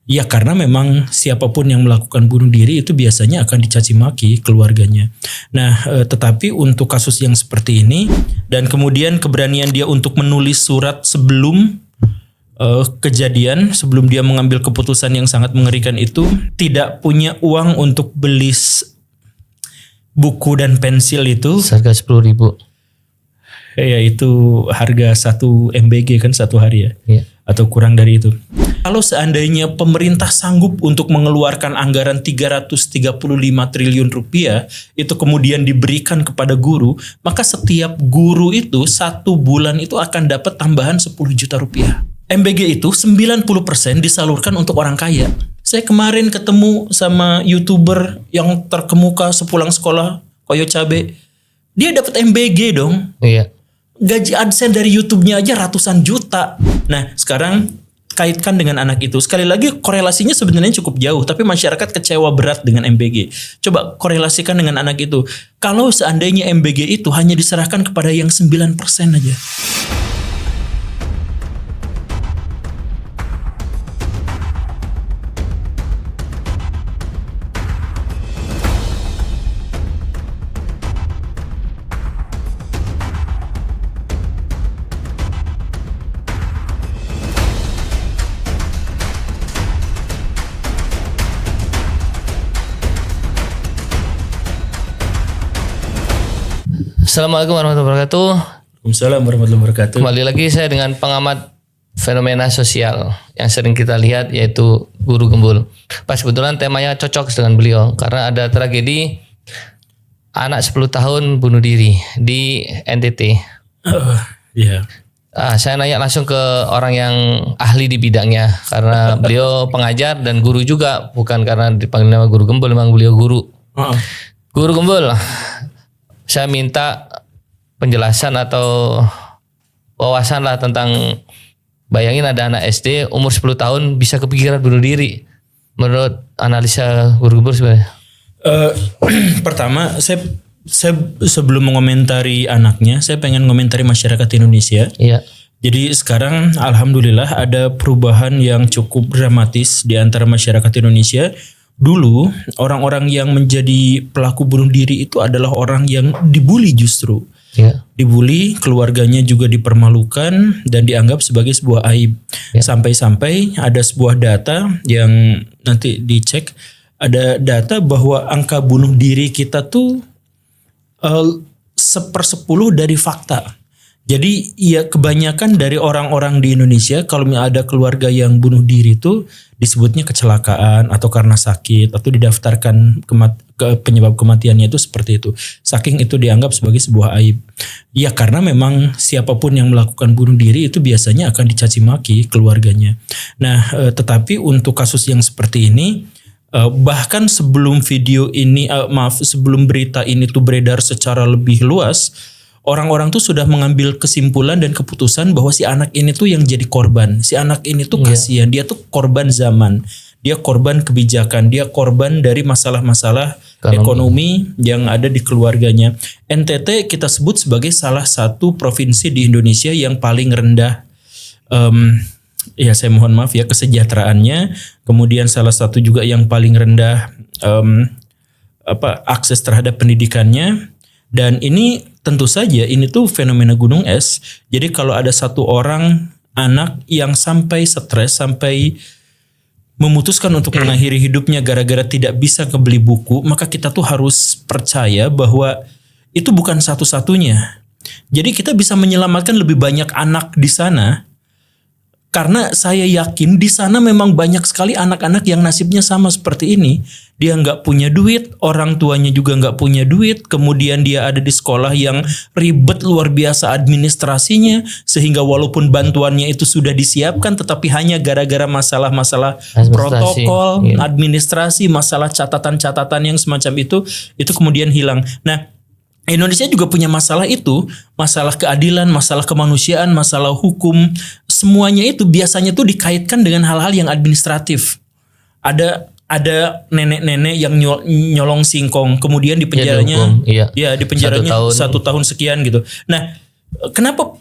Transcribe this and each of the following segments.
Ya karena memang siapapun yang melakukan bunuh diri itu biasanya akan dicaci maki keluarganya. Nah tetapi untuk kasus yang seperti ini dan kemudian keberanian dia untuk menulis surat sebelum kejadian, sebelum dia mengambil keputusan yang sangat mengerikan itu, tidak punya uang untuk beli buku dan pensil itu. Harga 10.000. Ya itu harga 1 MBG kan satu hari ya. Iya. Atau kurang dari itu. Kalau seandainya pemerintah sanggup untuk mengeluarkan anggaran 335 triliun rupiah itu kemudian diberikan kepada guru, maka setiap guru itu 1 bulan itu akan dapat tambahan 10 juta rupiah. MBG itu 90% disalurkan untuk orang kaya. Saya kemarin ketemu sama YouTuber yang terkemuka sepulang sekolah, Koyo Cabe. Dia dapat MBG dong. Iya. Gaji AdSense dari YouTube-nya aja ratusan juta. Nah, sekarang kaitkan dengan anak itu. Sekali lagi korelasinya sebenarnya cukup jauh, tapi masyarakat kecewa berat dengan MBG. Coba korelasikan dengan anak itu. Kalau seandainya MBG itu hanya diserahkan kepada yang 9% aja. Assalamualaikum warahmatullahi wabarakatuh. Waalaikumsalam warahmatullahi wabarakatuh. Kembali lagi saya dengan pengamat fenomena sosial yang sering kita lihat, yaitu Guru Gembul. Pas kebetulan temanya cocok dengan beliau karena ada tragedi anak 10 tahun bunuh diri di NTT. Iya. Saya nanya langsung ke orang yang ahli di bidangnya karena beliau pengajar dan guru juga, bukan karena dipanggil nama Guru Gembul, memang beliau guru. Guru Gembul, saya minta penjelasan atau wawasan lah tentang, bayangin ada anak SD umur 10 tahun bisa kepikiran bunuh diri. Menurut analisa Guru Gembul sebenarnya. Pertama, saya sebelum mengomentari anaknya, saya pengen mengomentari masyarakat Indonesia. Iya. Jadi sekarang alhamdulillah ada perubahan yang cukup dramatis di antara masyarakat Indonesia. Dulu orang-orang yang menjadi pelaku bunuh diri itu adalah orang yang dibully justru. Iya. Dibully, keluarganya juga dipermalukan dan dianggap sebagai sebuah aib. Ya. Sampai-sampai ada sebuah data yang nanti dicek, ada data bahwa angka bunuh diri kita tuh 1/10 dari fakta. Jadi ya kebanyakan dari orang-orang di Indonesia kalau ada keluarga yang bunuh diri itu disebutnya kecelakaan atau karena sakit atau didaftarkan penyebab kematiannya itu seperti itu. Saking itu dianggap sebagai sebuah aib. Ya karena memang siapapun yang melakukan bunuh diri itu biasanya akan dicaci maki keluarganya. Nah tetapi untuk kasus yang seperti ini, bahkan sebelum video ini, sebelum berita ini tuh beredar secara lebih luas, orang-orang tuh sudah mengambil kesimpulan dan keputusan bahwa si anak ini tuh yang jadi korban. Si anak ini tuh kasihan, dia tuh korban zaman, dia korban kebijakan, dia korban dari masalah-masalah ekonomi yang ada di keluarganya. NTT kita sebut sebagai salah satu provinsi di Indonesia yang paling rendah, ya saya mohon maaf ya, kesejahteraannya. Kemudian salah satu juga yang paling rendah akses terhadap pendidikannya. Dan ini tentu saja ini tuh fenomena gunung es. Jadi kalau ada satu orang anak yang sampai stres, sampai memutuskan untuk mengakhiri hidupnya gara-gara tidak bisa kebeli buku, maka kita tuh harus percaya bahwa itu bukan satu-satunya. Jadi kita bisa menyelamatkan lebih banyak anak di sana. Karena saya yakin di sana memang banyak sekali anak-anak yang nasibnya sama seperti ini. Dia nggak punya duit, orang tuanya juga nggak punya duit. Kemudian dia ada di sekolah yang ribet luar biasa administrasinya. Sehingga walaupun bantuannya itu sudah disiapkan, tetapi hanya gara-gara masalah-masalah protokol, administrasi, masalah catatan-catatan yang semacam itu kemudian hilang. Nah, Indonesia juga punya masalah itu, masalah keadilan, masalah kemanusiaan, masalah hukum, semuanya itu biasanya tuh dikaitkan dengan hal-hal yang administratif. Ada nenek-nenek yang nyolong singkong, kemudian di penjaranya, ya di penjaranya 1 tahun sekian gitu. Nah, kenapa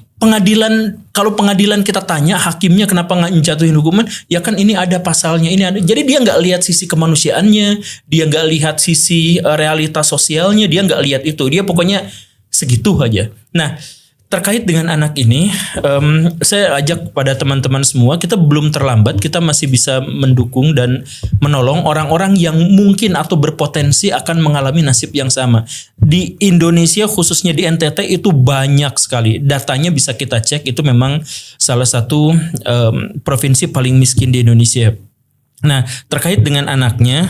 kalau pengadilan kita tanya hakimnya kenapa nggak menjatuhin hukuman, ya kan ini ada pasalnya, ini ada. Jadi dia nggak lihat sisi kemanusiaannya, dia nggak lihat sisi realitas sosialnya, dia nggak lihat itu. Dia pokoknya segitu aja. Nah, terkait dengan anak ini, saya ajak pada teman-teman semua, kita belum terlambat, kita masih bisa mendukung dan menolong orang-orang yang mungkin atau berpotensi akan mengalami nasib yang sama. Di Indonesia khususnya di NTT itu banyak sekali. Datanya bisa kita cek, itu memang salah satu provinsi paling miskin di Indonesia. Nah, terkait dengan anaknya,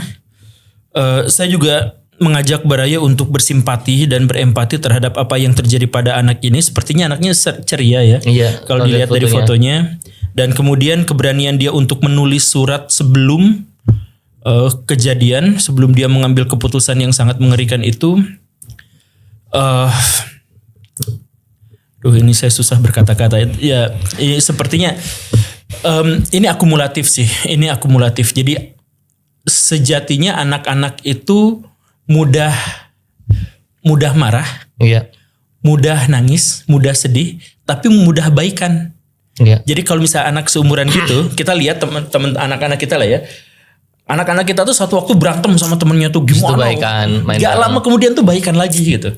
saya juga mengajak Baraya untuk bersimpati dan berempati terhadap apa yang terjadi pada anak ini. Sepertinya anaknya ceria ya. Iya, kalau dilihat dari fotonya. Dan kemudian keberanian dia untuk menulis surat sebelum kejadian, sebelum dia mengambil keputusan yang sangat mengerikan itu. Ini saya susah berkata-kata. Ya, ini sepertinya ini akumulatif sih. Ini akumulatif. Jadi sejatinya anak-anak itu mudah marah, iya, mudah nangis, mudah sedih, tapi mudah baikan. Iya. Jadi kalau misalnya anak seumuran gitu, kita lihat teman-teman anak-anak kita lah ya. Anak-anak kita tuh satu waktu berantem sama temennya tuh gimana? Gak lama kemudian tuh baikan lagi gitu.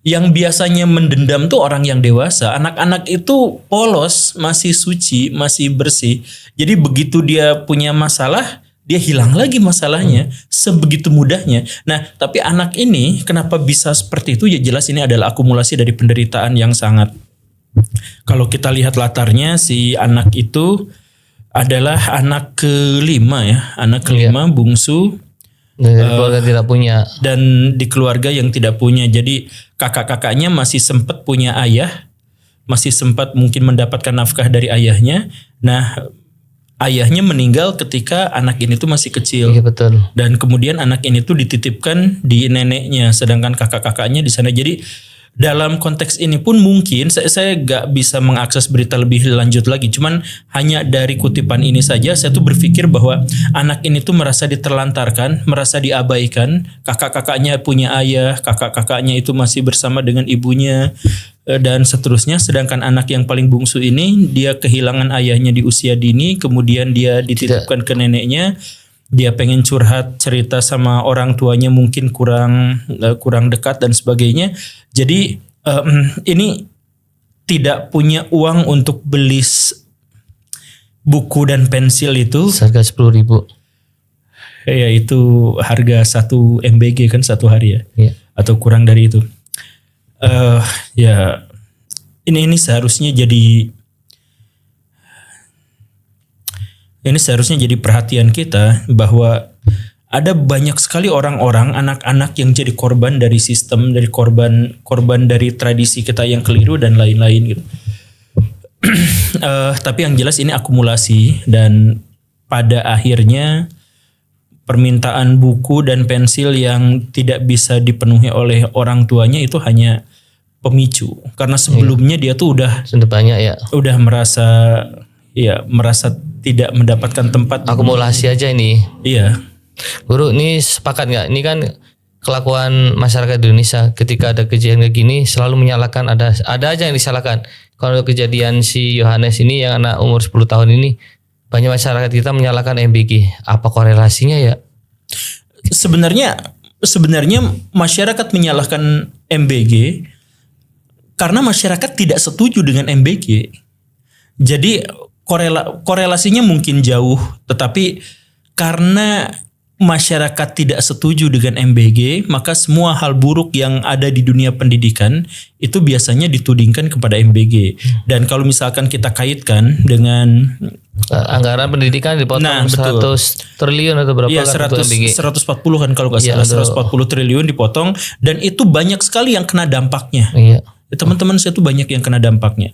Yang biasanya mendendam tuh orang yang dewasa. Anak-anak itu polos, masih suci, masih bersih. Jadi begitu dia punya masalah, dia hilang lagi masalahnya sebegitu mudahnya. Nah, tapi anak ini kenapa bisa seperti itu? Ya jelas ini adalah akumulasi dari penderitaan yang sangat. Kalau kita lihat latarnya, si anak itu adalah anak kelima ya, anak kelima, bungsu. Dari keluarga tidak punya. Dan di keluarga yang tidak punya. Jadi kakak-kakaknya masih sempat punya ayah, masih sempat mungkin mendapatkan nafkah dari ayahnya. Nah, ayahnya meninggal ketika anak ini tuh masih kecil. Iya, betul. Dan kemudian anak ini tuh dititipkan di neneknya, sedangkan kakak-kakaknya di sana. Jadi dalam konteks ini pun mungkin saya gak bisa mengakses berita lebih lanjut lagi. Cuman hanya dari kutipan ini saja saya tuh berpikir bahwa anak ini tuh merasa diterlantarkan, merasa diabaikan. Kakak-kakaknya punya ayah, kakak-kakaknya itu masih bersama dengan ibunya dan seterusnya. Sedangkan anak yang paling bungsu ini dia kehilangan ayahnya di usia dini, kemudian dia dititipkan ke neneknya. Dia pengen curhat, cerita sama orang tuanya mungkin kurang dekat dan sebagainya. Jadi ini tidak punya uang untuk beli buku dan pensil itu. Harga 10.000. Ya itu harga 1 MBG kan satu hari ya. Iya. Atau kurang dari itu. Ya ini seharusnya jadi perhatian kita bahwa ada banyak sekali orang-orang, anak-anak yang jadi korban dari sistem, dari korban dari tradisi kita yang keliru dan lain-lain gitu. Tapi yang jelas ini akumulasi dan pada akhirnya permintaan buku dan pensil yang tidak bisa dipenuhi oleh orang tuanya itu hanya pemicu. Karena sebelumnya dia tuh sudah banyak ya. Udah merasa tidak mendapatkan tempat. Akumulasi aja ini. Iya. Guru, ini sepakat nggak? Ini kan kelakuan masyarakat Indonesia ketika ada kejadian kayak gini selalu menyalahkan, ada aja yang disalahkan. Kalau kejadian si Yohanes ini yang anak umur 10 tahun ini, banyak masyarakat kita menyalahkan MBG. Apa korelasinya ya? Sebenarnya masyarakat menyalahkan MBG karena masyarakat tidak setuju dengan MBG. Jadi korelasinya mungkin jauh, tetapi karena masyarakat tidak setuju dengan MBG, maka semua hal buruk yang ada di dunia pendidikan itu biasanya ditudingkan kepada MBG. Dan kalau misalkan kita kaitkan dengan anggaran pendidikan dipotong 100 triliun atau berapa ya, kan 140 kan kalau nggak salah, 140 triliun dipotong, dan itu banyak sekali yang kena dampaknya. Iya. Teman-teman saya tuh banyak yang kena dampaknya.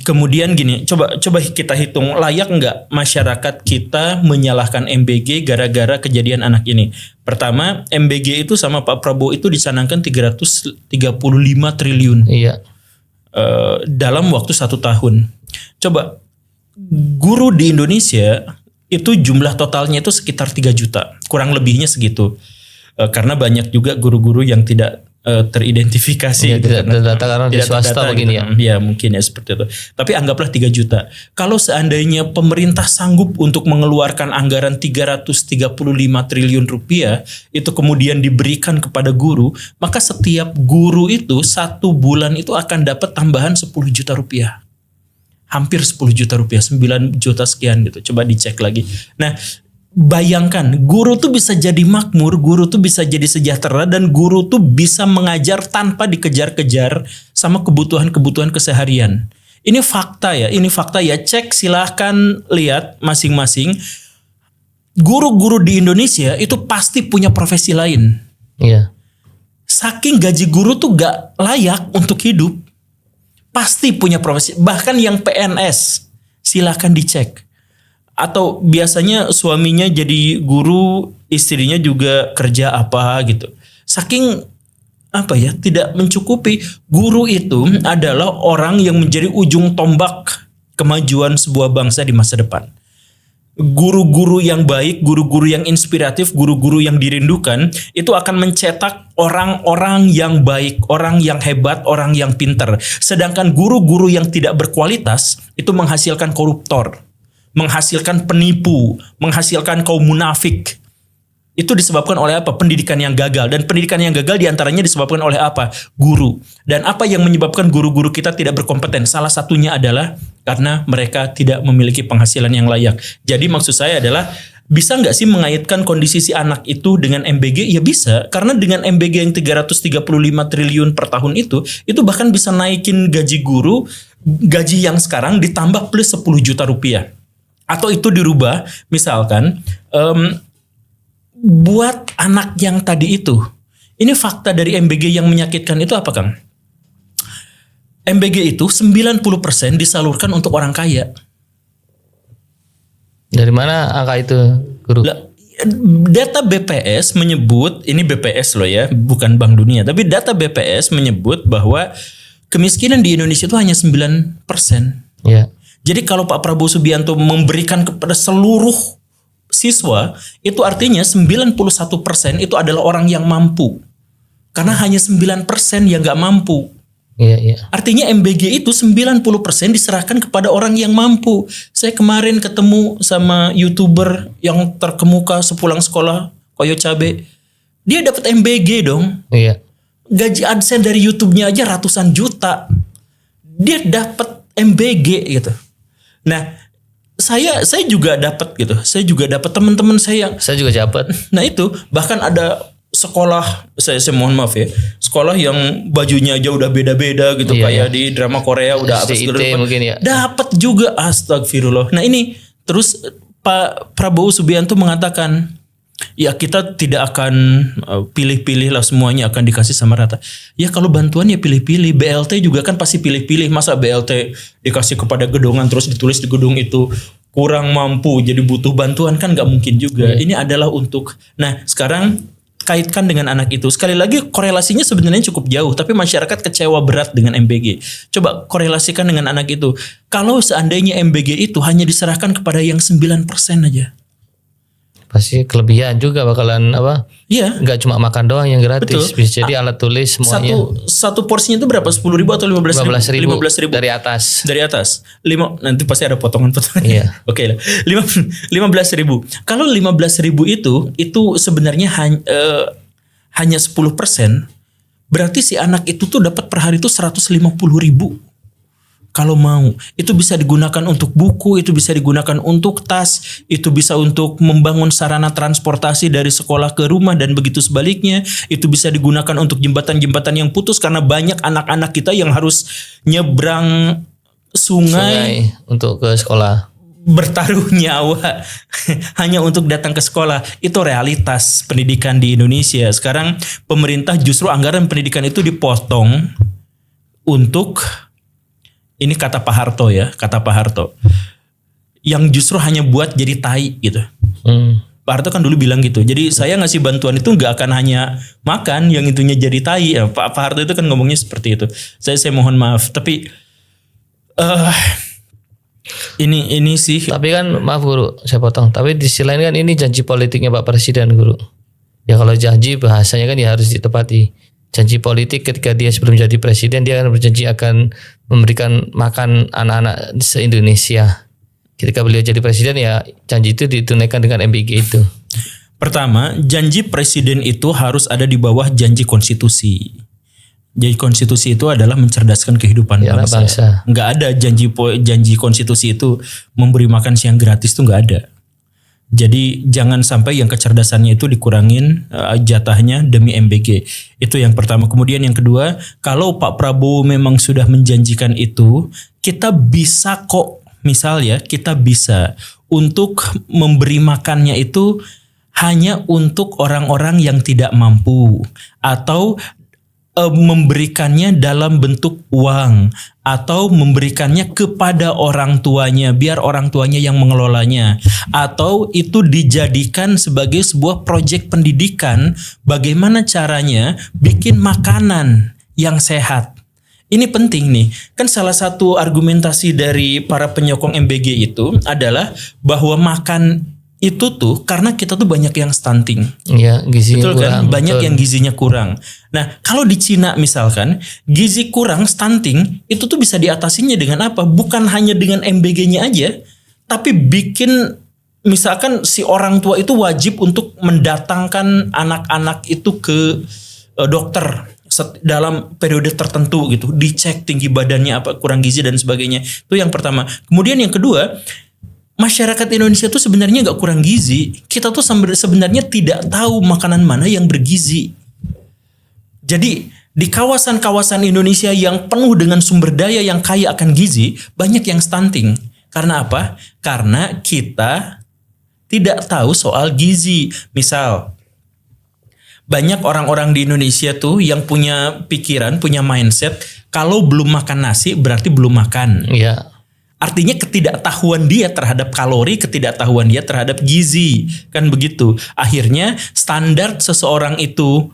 Kemudian gini, coba kita hitung, layak nggak masyarakat kita menyalahkan MBG gara-gara kejadian anak ini? Pertama, MBG itu sama Pak Prabowo itu dicanangkan 335 triliun. Iya. Dalam waktu 1 tahun. Coba, guru di Indonesia itu jumlah totalnya itu sekitar 3 juta, kurang lebihnya segitu. Karena banyak juga guru-guru yang tidak teridentifikasi Ya, gitu, tidak terdata karena di swasta terdata mungkin gitu. ya. Ya mungkin ya seperti itu. Tapi anggaplah 3 juta. Kalau seandainya pemerintah sanggup untuk mengeluarkan anggaran 335 triliun rupiah itu kemudian diberikan kepada guru, maka setiap guru itu 1 bulan itu akan dapat tambahan 10 juta rupiah. Hampir 10 juta rupiah, 9 juta sekian gitu. Coba dicek lagi. Nah, bayangkan, guru tuh bisa jadi makmur, guru tuh bisa jadi sejahtera, dan guru tuh bisa mengajar tanpa dikejar-kejar sama kebutuhan-kebutuhan keseharian. Ini fakta ya, cek silahkan lihat masing-masing. Guru-guru di Indonesia itu pasti punya profesi lain. Iya. Saking gaji guru tuh gak layak untuk hidup. Pasti punya profesi, bahkan yang PNS, silahkan dicek. Atau biasanya suaminya jadi guru, istrinya juga kerja apa gitu. Saking tidak mencukupi. Guru itu adalah orang yang menjadi ujung tombak kemajuan sebuah bangsa di masa depan. Guru-guru yang baik, guru-guru yang inspiratif, guru-guru yang dirindukan itu akan mencetak orang-orang yang baik, orang yang hebat, orang yang pintar. Sedangkan guru-guru yang tidak berkualitas itu menghasilkan koruptor, menghasilkan penipu, menghasilkan kaum munafik. Itu disebabkan oleh apa? Pendidikan yang gagal. Dan pendidikan yang gagal diantaranya disebabkan oleh apa? Guru. Dan apa yang menyebabkan guru-guru kita tidak berkompeten? Salah satunya adalah karena mereka tidak memiliki penghasilan yang layak. Jadi maksud saya adalah, bisa nggak sih mengaitkan kondisi si anak itu dengan MBG? Ya bisa. Karena dengan MBG yang 335 triliun per tahun itu bahkan bisa naikin gaji guru, gaji yang sekarang ditambah plus 10 juta rupiah. Atau itu dirubah, misalkan buat anak yang tadi itu. Ini fakta dari MBG yang menyakitkan itu apa, Kang? MBG itu 90% disalurkan untuk orang kaya. Dari mana angka itu, Guru? Data BPS menyebut, ini BPS loh ya, bukan Bank Dunia, tapi data BPS menyebut bahwa kemiskinan di Indonesia itu hanya 9%. Ya. Jadi kalau Pak Prabowo Subianto memberikan kepada seluruh siswa, itu artinya 91% itu adalah orang yang mampu. Karena hanya 9% yang gak mampu. Iya, iya. Artinya MBG itu 90% diserahkan kepada orang yang mampu. Saya kemarin ketemu sama YouTuber yang terkemuka sepulang sekolah, Koyo Cabe. Dia dapat MBG dong. Iya. Gaji AdSense dari YouTube-nya aja ratusan juta. Dia dapat MBG gitu. Nah, saya juga dapat gitu. Saya juga dapat, teman-teman saya juga dapat. Nah itu bahkan ada sekolah, saya mohon maaf ya, sekolah yang bajunya aja udah beda-beda gitu, kayak di drama Korea udah apa segala mungkin ya. Dapat juga, astagfirullah. Nah ini terus Pak Prabowo Subianto mengatakan, ya kita tidak akan pilih-pilih lah, semuanya akan dikasih sama rata. Ya kalau bantuan ya pilih-pilih. BLT juga kan pasti pilih-pilih. Masa BLT dikasih kepada gedongan terus ditulis di gedung itu kurang mampu jadi butuh bantuan, kan gak mungkin juga. Ini adalah untuk, nah sekarang kaitkan dengan anak itu. Sekali lagi korelasinya sebenarnya cukup jauh, tapi masyarakat kecewa berat dengan MBG. Coba korelasikan dengan anak itu. Kalau seandainya MBG itu hanya diserahkan kepada yang 9% aja, pasti kelebihan juga bakalan apa? Iya. Nggak cuma makan doang yang gratis. Betul. Bisa jadi alat tulis semuanya. Satu porsinya itu berapa? 10.000 atau 15.000? 15.000 dari atas. Dari atas. Nanti pasti ada potongan-potongan. Iya. Oke lah. 15.000. Kalau 15.000 itu sebenarnya hanya 10%. Berarti si anak itu tuh dapat per hari itu 150.000. Kalau mau, itu bisa digunakan untuk buku, itu bisa digunakan untuk tas, itu bisa untuk membangun sarana transportasi dari sekolah ke rumah dan begitu sebaliknya. Itu bisa digunakan untuk jembatan-jembatan yang putus karena banyak anak-anak kita yang harus nyebrang sungai untuk ke sekolah. Bertaruh nyawa hanya untuk datang ke sekolah. Itu realitas pendidikan di Indonesia. Sekarang pemerintah justru anggaran pendidikan itu dipotong untuk, ini kata Pak Harto ya, yang justru hanya buat jadi tai gitu. Pak Harto kan dulu bilang gitu. Jadi saya ngasih bantuan itu nggak akan hanya makan yang intinya jadi tai. Ya, Pak Harto itu kan ngomongnya seperti itu. Saya mohon maaf, tapi ini sih. Tapi kan maaf Guru, saya potong. Tapi di sisi lain kan ini janji politiknya Pak Presiden, Guru. Ya kalau janji bahasanya kan ya harus ditepati. Janji politik ketika dia sebelum jadi presiden, dia akan berjanji akan memberikan makan anak-anak se-Indonesia. Ketika beliau jadi presiden, ya janji itu ditunaikan dengan MBG itu. Pertama, janji presiden itu harus ada di bawah janji konstitusi. Janji konstitusi itu adalah mencerdaskan kehidupan bangsa. Nggak ada janji konstitusi itu memberi makan siang gratis, itu nggak ada. Jadi jangan sampai yang kecerdasannya itu dikurangin jatahnya demi MBG. Itu yang pertama. Kemudian yang kedua, kalau Pak Prabowo memang sudah menjanjikan itu, kita bisa kok, misal ya, kita bisa untuk memberi makannya itu hanya untuk orang-orang yang tidak mampu, atau memberikannya dalam bentuk uang, atau memberikannya kepada orang tuanya biar orang tuanya yang mengelolanya, atau itu dijadikan sebagai sebuah proyek pendidikan bagaimana caranya bikin makanan yang sehat. Ini penting nih, kan salah satu argumentasi dari para penyokong MBG itu adalah bahwa makan itu tuh karena kita tuh banyak yang stunting. Iya, gizinya betul kurang. Kan? Banyak yang gizinya kurang. Nah, kalau di Cina misalkan, gizi kurang, stunting, itu tuh bisa diatasinya dengan apa? Bukan hanya dengan MBG-nya aja, tapi bikin misalkan si orang tua itu wajib untuk mendatangkan anak-anak itu ke dokter dalam periode tertentu gitu, dicek tinggi badannya apa, kurang gizi dan sebagainya. Itu yang pertama. Kemudian yang kedua, masyarakat Indonesia tuh sebenarnya nggak kurang gizi. Kita tuh sebenarnya tidak tahu makanan mana yang bergizi. Jadi di kawasan-kawasan Indonesia yang penuh dengan sumber daya yang kaya akan gizi, banyak yang stunting. Karena apa? Karena kita tidak tahu soal gizi. Misal, banyak orang-orang di Indonesia tuh yang punya pikiran, punya mindset, kalau belum makan nasi berarti belum makan. Iya. Artinya ketidaktahuan dia terhadap kalori, ketidaktahuan dia terhadap gizi, kan begitu. Akhirnya standar seseorang itu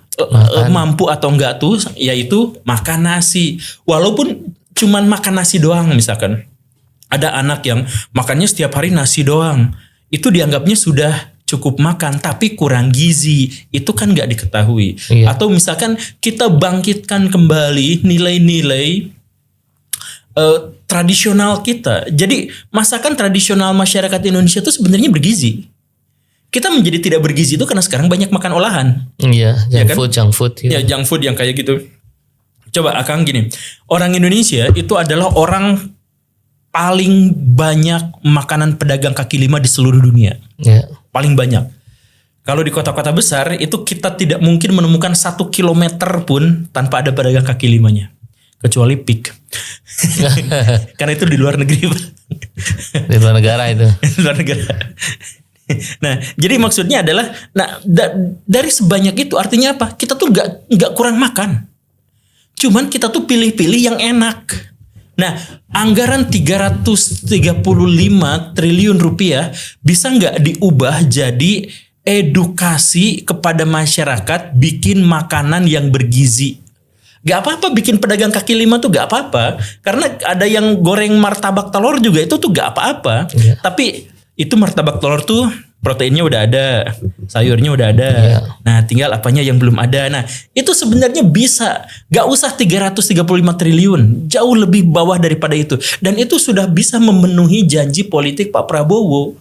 mampu atau enggak tuh, yaitu makan nasi. Walaupun cuman makan nasi doang, misalkan ada anak yang makannya setiap hari nasi doang, itu dianggapnya sudah cukup makan, tapi kurang gizi. Itu kan enggak diketahui. Iya. Atau misalkan kita bangkitkan kembali nilai-nilai tradisional kita. Jadi masakan tradisional masyarakat Indonesia itu sebenarnya bergizi. Kita menjadi tidak bergizi itu karena sekarang banyak makan olahan. Iya, junk food. Gitu. Ya, junk food yang kayak gitu. Coba Akang gini, orang Indonesia itu adalah orang paling banyak makanan pedagang kaki lima di seluruh dunia. Iya. Paling banyak. Kalau di kota-kota besar itu kita tidak mungkin menemukan 1 kilometer pun tanpa ada pedagang kaki limanya. Kecuali PIK. Karena itu di luar negeri. Di luar negara itu. Di luar negara. Nah, jadi maksudnya adalah, nah dari sebanyak itu artinya apa? Kita tuh nggak kurang makan. Cuman kita tuh pilih-pilih yang enak. Nah, anggaran 335 triliun rupiah bisa nggak diubah jadi edukasi kepada masyarakat bikin makanan yang bergizi? Gak apa-apa bikin pedagang kaki lima tuh gak apa-apa. Karena ada yang goreng martabak telur juga itu tuh gak apa-apa. Iya. Tapi itu martabak telur tuh proteinnya udah ada, sayurnya udah ada. Iya. Nah tinggal apanya yang belum ada. Nah itu sebenarnya bisa. Gak usah 335 triliun. Jauh lebih bawah daripada itu. Dan itu sudah bisa memenuhi janji politik Pak Prabowo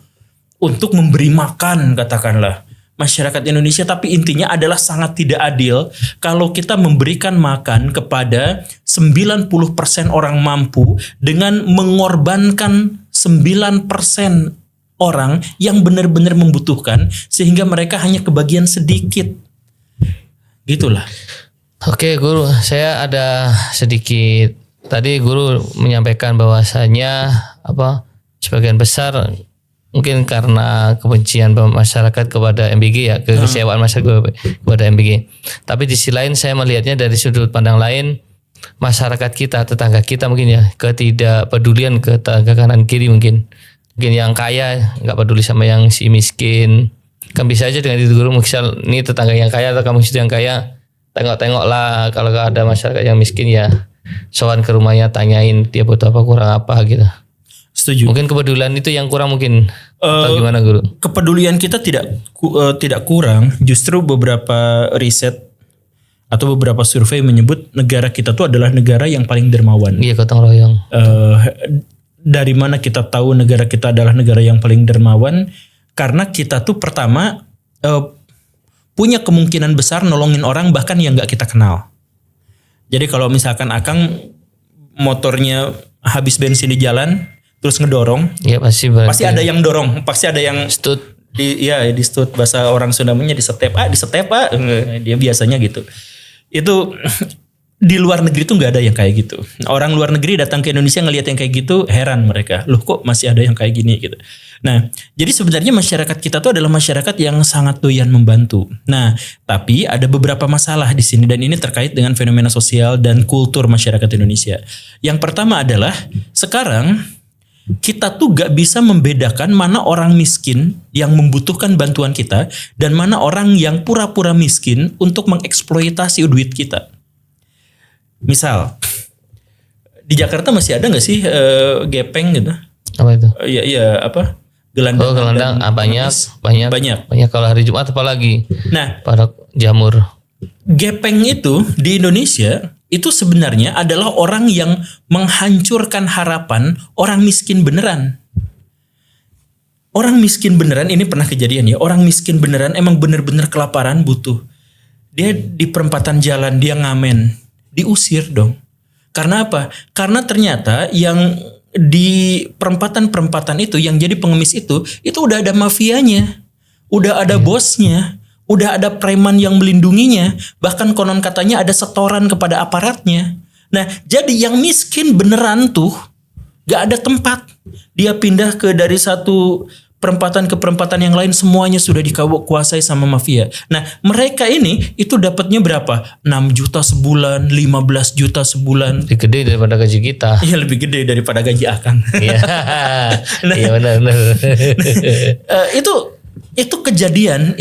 untuk memberi makan katakanlah masyarakat Indonesia. Tapi intinya adalah sangat tidak adil kalau kita memberikan makan kepada 90% orang mampu dengan mengorbankan 9% orang yang benar-benar membutuhkan sehingga mereka hanya kebagian sedikit. Gitulah. Oke Guru, saya ada sedikit, tadi Guru menyampaikan bahwasanya sebagian besar mungkin karena kebencian masyarakat kepada MBG ya, kekecewaan masyarakat kepada MBG. Tapi di sisi lain saya melihatnya dari sudut pandang lain, masyarakat kita, tetangga kita mungkin ya, ketidakpedulian ke tetangga kanan kiri mungkin yang kaya nggak peduli sama yang si miskin. Kan bisa aja dengan itu Guru, misal ini tetangga yang kaya atau kamu situ yang kaya, tengok-tengok lah kalau ada masyarakat yang miskin ya, sowan ke rumahnya tanyain dia butuh apa, kurang apa gitu. Setuju. Mungkin kepedulian itu yang kurang mungkin. Atau gimana Guru? Kepedulian kita tidak kurang, justru beberapa riset atau beberapa survei menyebut negara kita tuh adalah negara yang paling dermawan. Iya, gotong royong. Dari mana kita tahu negara kita adalah negara yang paling dermawan? Karena kita tuh pertama punya kemungkinan besar nolongin orang bahkan yang nggak kita kenal. Jadi kalau misalkan Akang motornya habis bensin di jalan terus ngedorong, ya pasti ada yang dorong, pasti ada yang stut. Di stut, bahasa orang Sundanya di step dia biasanya gitu. Itu di luar negeri tuh nggak ada yang kayak gitu. Orang luar negeri datang ke Indonesia ngelihat yang kayak gitu, heran mereka. Loh kok masih ada yang kayak gini gitu. Nah, jadi sebenarnya masyarakat kita tuh adalah masyarakat yang sangat doyan membantu. Nah, tapi ada beberapa masalah di sini dan ini terkait dengan fenomena sosial dan kultur masyarakat Indonesia. Yang pertama adalah sekarang kita tuh gak bisa membedakan mana orang miskin yang membutuhkan bantuan kita dan mana orang yang pura-pura miskin untuk mengeksploitasi duit kita. Misal di Jakarta masih ada nggak sih gepeng gitu? Apa itu? Iya apa? Gelandang. Gelandang banyak kalau hari Jumat apalagi. Nah, para jamur. Gepeng itu di Indonesia itu sebenarnya adalah orang yang menghancurkan harapan orang miskin beneran. Orang miskin beneran ini pernah kejadian ya. Orang miskin beneran emang bener-bener kelaparan butuh. Dia di perempatan jalan dia ngamen, diusir dong. Karena apa? Karena ternyata yang di perempatan-perempatan itu yang jadi pengemis itu udah ada mafianya, udah ada bosnya. Udah ada preman yang melindunginya, bahkan konon katanya ada setoran kepada aparatnya. Nah, jadi yang miskin beneran tuh gak ada tempat. Dia pindah dari satu perempatan ke perempatan yang lain, semuanya sudah dikuasai sama mafia. Nah, mereka ini itu dapatnya berapa? 6 juta sebulan, 15 juta sebulan. Lebih gede daripada gaji kita. Iya, lebih gede daripada gaji Akang. Iya. Nah, iya benar. Itu kejadian.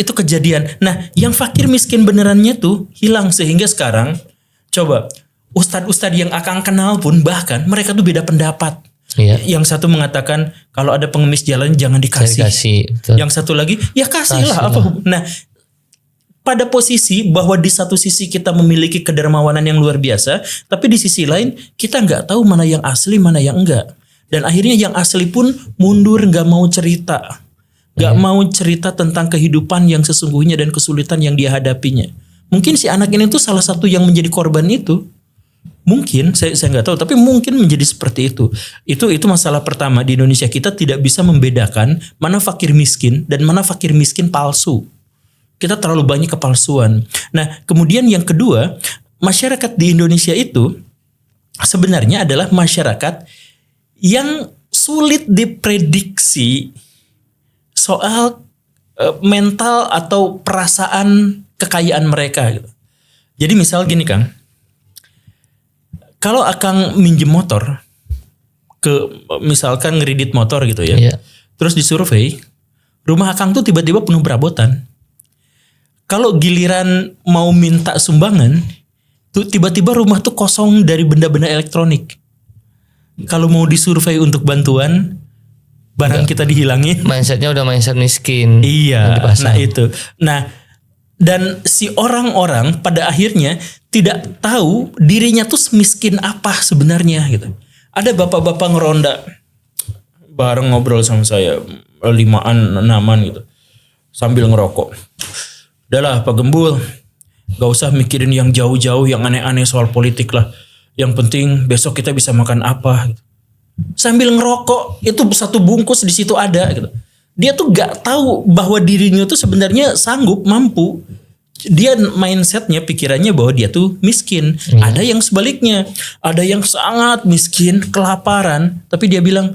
Nah, yang fakir miskin benerannya tuh hilang sehingga sekarang coba ustadz-ustadz yang Akang kenal pun bahkan mereka tuh beda pendapat. Iya. Yang satu mengatakan kalau ada pengemis jalan jangan dikasih. Yang satu lagi ya kasihlah apa. Nah, pada posisi bahwa di satu sisi kita memiliki kedermawanan yang luar biasa, tapi di sisi lain kita nggak tahu mana yang asli mana yang enggak. Dan akhirnya yang asli pun mundur, nggak mau cerita. Gak mau cerita tentang kehidupan yang sesungguhnya dan kesulitan yang dia hadapinya. Mungkin si anak ini tuh salah satu yang menjadi korban itu. Mungkin, saya nggak tahu, tapi mungkin menjadi seperti itu. Itu masalah pertama di Indonesia, kita tidak bisa membedakan mana fakir miskin dan mana fakir miskin palsu. Kita terlalu banyak kepalsuan. Nah, kemudian yang kedua, masyarakat di Indonesia itu sebenarnya adalah masyarakat yang sulit diprediksi soal mental atau perasaan kekayaan mereka gitu. Jadi misal gini Kang, kalau Akang minjem motor misalkan ngeridit motor gitu ya, terus disurvei, rumah Akang tuh tiba-tiba penuh perabotan. Kalau giliran mau minta sumbangan, tuh tiba-tiba rumah tuh kosong dari benda-benda elektronik. Kalau mau disurvei untuk bantuan, barang kita dihilangin. Mindsetnya udah mindset miskin. Iya. Nah itu. Nah dan si orang-orang pada akhirnya tidak tahu dirinya tuh miskin apa sebenarnya gitu. Ada bapak-bapak ngeronda bareng ngobrol sama saya 5-an 6-an gitu sambil ngerokok. Udahlah Pak Gembul, gak usah mikirin yang jauh-jauh yang aneh-aneh soal politik lah. Yang penting besok kita bisa makan apa gitu. Sambil ngerokok itu satu bungkus di situ ada gitu. Dia tuh gak tahu bahwa dirinya tuh sebenarnya sanggup, mampu. Dia mindsetnya, pikirannya bahwa dia tuh miskin. Ada yang sebaliknya, ada yang sangat miskin, kelaparan, tapi dia bilang,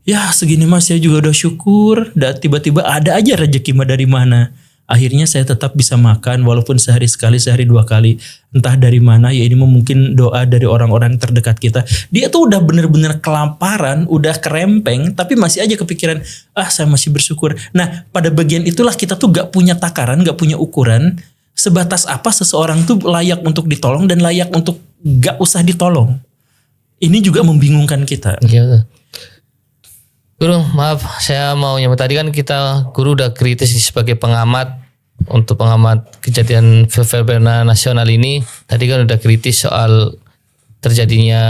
ya segini mas saya juga udah syukur. Dan tiba-tiba ada aja rezeki mah dari mana. Akhirnya saya tetap bisa makan walaupun sehari sekali, sehari 2 kali. Entah dari mana, ya ini mungkin doa dari orang-orang terdekat kita. Dia tuh udah bener-bener kelaparan, udah kerempeng, tapi masih aja kepikiran, saya masih bersyukur. Nah pada bagian itulah kita tuh gak punya takaran, gak punya ukuran. Sebatas apa seseorang tuh layak untuk ditolong dan layak untuk gak usah ditolong. Ini juga membingungkan kita. Iya. Guru, maaf, saya mau nyambut tadi kan kita guru udah kritis sebagai pengamat untuk pengamat kejadian fenomena nasional ini, tadi kan udah kritis soal terjadinya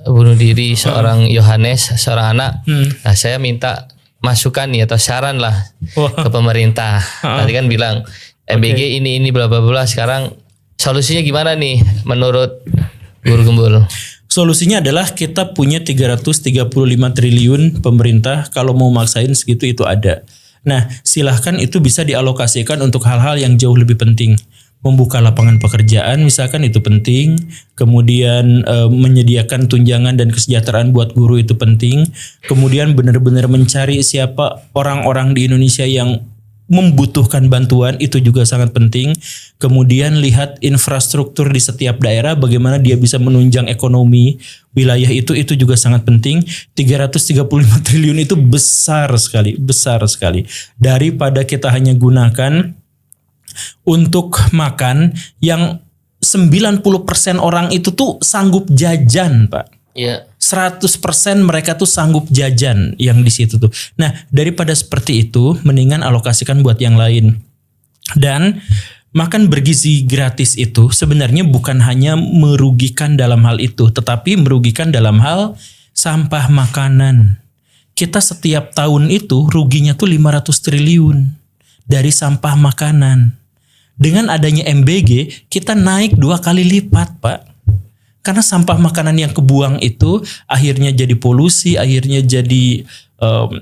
bunuh diri seorang Yohanes, seorang anak. Nah, saya minta masukan nih atau saran lah ke pemerintah. Tadi kan bilang MBG ini bla bla bla. Sekarang solusinya gimana nih menurut Guru Gembul? Solusinya adalah kita punya 335 triliun pemerintah, kalau mau maksain segitu itu ada. Nah, silahkan itu bisa dialokasikan untuk hal-hal yang jauh lebih penting. Membuka lapangan pekerjaan misalkan itu penting, kemudian menyediakan tunjangan dan kesejahteraan buat guru itu penting, kemudian benar-benar mencari siapa orang-orang di Indonesia yang membutuhkan bantuan itu juga sangat penting. Kemudian lihat infrastruktur di setiap daerah, bagaimana dia bisa menunjang ekonomi wilayah itu juga sangat penting. 335 triliun itu besar sekali. Daripada kita hanya gunakan untuk makan yang 90% orang itu tuh sanggup jajan, Pak. Iya. 100% mereka tuh sanggup jajan yang di situ tuh. Nah, daripada seperti itu, mendingan alokasikan buat yang lain. Dan makan bergizi gratis itu sebenarnya bukan hanya merugikan dalam hal itu, tetapi merugikan dalam hal sampah makanan. Kita setiap tahun itu ruginya tuh 500 triliun dari sampah makanan. Dengan adanya MBG, kita naik 2 kali lipat, Pak. Karena sampah makanan yang kebuang itu akhirnya jadi polusi, akhirnya jadi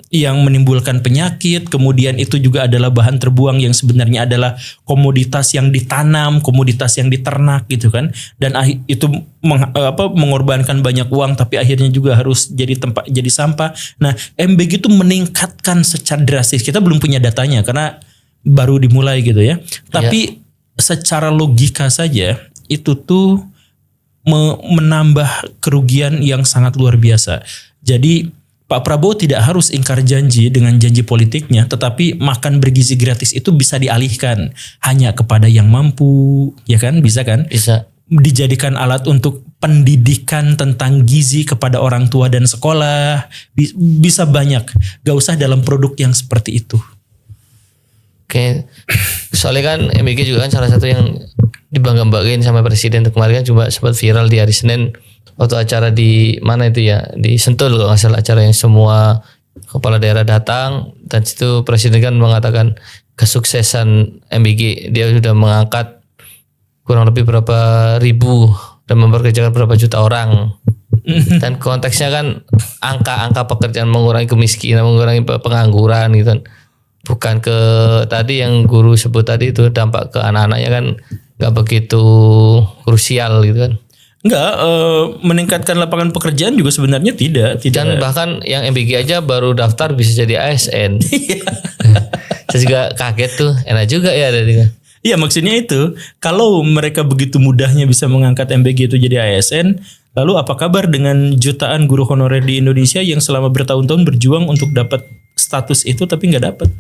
yang menimbulkan penyakit. Kemudian itu juga adalah bahan terbuang yang sebenarnya adalah komoditas yang ditanam, komoditas yang diternak gitu kan. Dan itu mengorbankan banyak uang, tapi akhirnya juga harus jadi sampah. Nah, MBG itu meningkatkan secara drastis. Kita belum punya datanya karena baru dimulai gitu ya. Tapi secara logika saja itu tuh menambah kerugian yang sangat luar biasa. Jadi Pak Prabowo tidak harus ingkar janji dengan janji politiknya, tetapi makan bergizi gratis itu bisa dialihkan hanya kepada yang mampu, ya kan? Bisa kan? Bisa. Dijadikan alat untuk pendidikan tentang gizi kepada orang tua dan sekolah. Bisa banyak. Gak usah dalam produk yang seperti itu. Oke, soalnya kan MBG juga kan salah satu yang dibangga-banggain sama presiden kemarin kan cuma sempat viral di hari Senin waktu acara di mana itu ya, di Sentul kalau nggak salah, acara yang semua kepala daerah datang, dan situ presiden kan mengatakan kesuksesan MBG, dia sudah mengangkat kurang lebih berapa ribu dan memperkerjakan berapa juta orang. Dan konteksnya kan angka-angka pekerjaan, mengurangi kemiskinan, mengurangi pengangguran gitu kan. Bukan ke tadi yang guru sebut tadi itu dampak ke anak-anaknya kan nggak begitu krusial gitu kan. Enggak, meningkatkan lapangan pekerjaan juga sebenarnya tidak. Dan bahkan yang MBG aja baru daftar bisa jadi ASN. Saya juga kaget tuh, enak juga ya dari. Iya, maksudnya itu kalau mereka begitu mudahnya bisa mengangkat MBG itu jadi ASN, lalu apa kabar dengan jutaan guru honorer di Indonesia yang selama bertahun-tahun berjuang untuk dapat status itu tapi nggak dapat?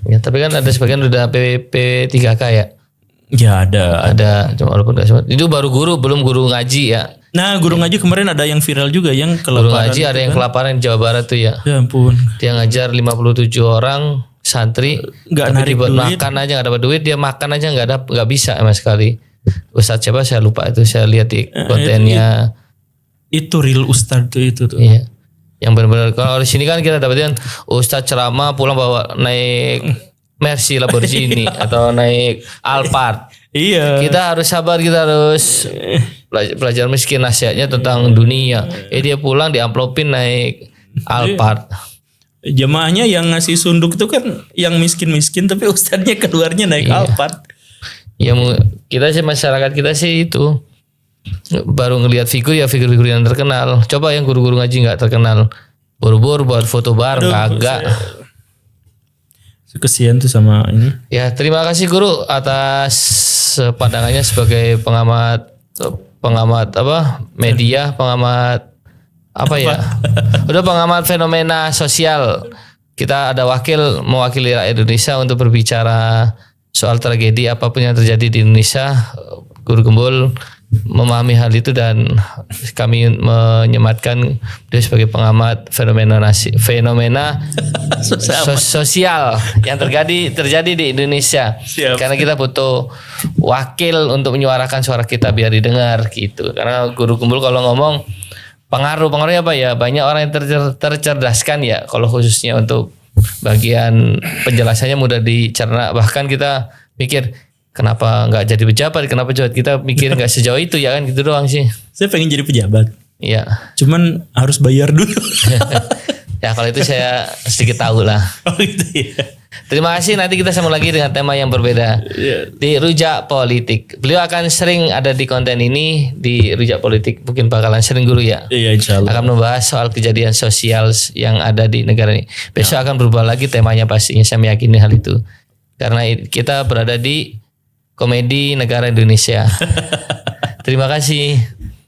Ya, tapi kan ada sebagian udah PP3K ya. Ya ada. Cuma walaupun nggak semua. Itu baru guru, belum guru ngaji ya. Nah, guru ngaji kemarin ada yang viral juga yang kelaparan. Guru ngaji ada yang kelaparan di Jawa Barat tuh ya. Ya ampun. Dia ngajar 57 orang santri, nggak tapi narik dibuat duit. makan aja nggak dapat duit, dia makan aja nggak bisa sama sekali. Ustadz siapa saya lupa itu, saya lihat di kontennya. Itu real ustadz itu tuh. Iya. Yang benar-benar kalau di sini kan kita dapetin ustadz ceramah pulang bawa naik Mercy Lamborghini atau naik Alphard. Iya. Kita harus sabar, kita harus belajar miskin, nasihatnya tentang dunia. Dia pulang diamplopin naik Alphard. Jamaahnya yang ngasih sunduk itu kan yang miskin-miskin, tapi ustadznya keluarnya naik Alphard. Ya kita sih, masyarakat kita sih itu baru ngelihat figur yang terkenal. Coba yang guru-guru ngaji nggak terkenal, buru-buru buat foto bareng kagak. Kesian tuh sama ini. Ya, terima kasih guru atas pandangannya sebagai pengamat media, pengamat udah pengamat fenomena sosial. Kita ada mewakili rakyat Indonesia untuk berbicara soal tragedi apapun yang terjadi di Indonesia. Guru Gembul, memahami hal itu dan kami menyematkan dia sebagai pengamat fenomena sosial yang terjadi di Indonesia. Siap. Karena kita butuh wakil untuk menyuarakan suara kita biar didengar gitu. Karena guru kumpul kalau ngomong pengaruhnya apa ya, banyak orang yang tercerdaskan ya, kalau khususnya untuk bagian penjelasannya mudah dicerna. Bahkan kita mikir kenapa nggak jadi pejabat, kenapa pejabat, kita mikir nggak sejauh itu ya kan, gitu doang sih. Saya pengen jadi pejabat. Iya. Cuman harus bayar dulu. Ya kalau itu saya sedikit tahu lah. Oh gitu ya. Terima kasih, nanti kita sambung lagi dengan tema yang berbeda di Rujak Politik. Beliau akan sering ada di konten ini di Rujak Politik, mungkin bakalan sering guru ya. Iya insya Allah. Akan membahas soal kejadian sosial yang ada di negara ini. Besok akan berubah lagi temanya pastinya, saya meyakini hal itu. Karena kita berada di komedi negara Indonesia. Terima kasih.